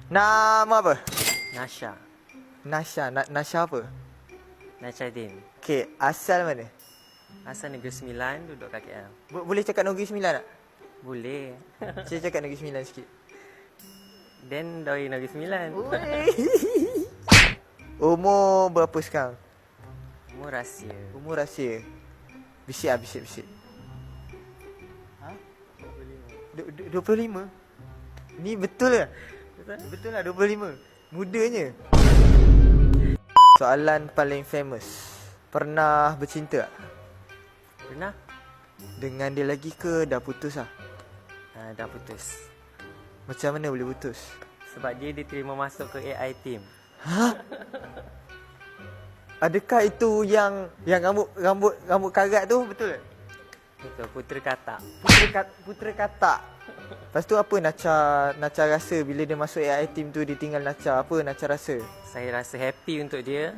Nama apa? Nasha. Nasha apa? Nachadin. Okey, asal mana? Asal Negeri Sembilan, duduk kat KL. Boleh cakap Negeri Sembilan tak? Boleh. Saya cakap Negeri Sembilan sikit. Dan dari Negeri Sembilan. Umur berapa sekarang? Umur rahsia. Umur rahsia. Bisik. Ha? 25? Ni betul ke? Betul lah 25. Mudanya. Soalan paling famous. Pernah bercinta tak? Pernah? Dengan dia lagi ke dah putus lah? Dah putus. Macam mana boleh putus? Sebab dia diterima masuk ke AI team. Adakah itu yang rambut karat tu betul ke? Betul, Putera Katak. Putera Katak. Lepas tu apa Nacha rasa bila dia masuk AI team tu, dia tinggal Nacha? Apa Nacha rasa? Saya rasa happy untuk dia.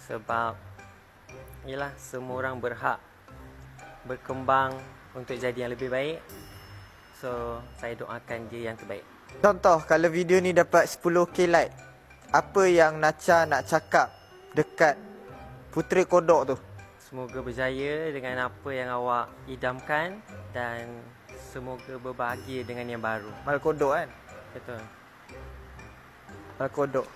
Sebab yelah, semua orang berhak berkembang untuk jadi yang lebih baik. So, saya doakan dia yang terbaik. Contoh, kalau video ni dapat 10k like, apa yang Nacha nak cakap dekat Putera Kodok tu? Semoga berjaya dengan apa yang awak idamkan. Dan semoga berbahagia dengan yang baru. Mal Kodok kan? Betul. Mal Kodok.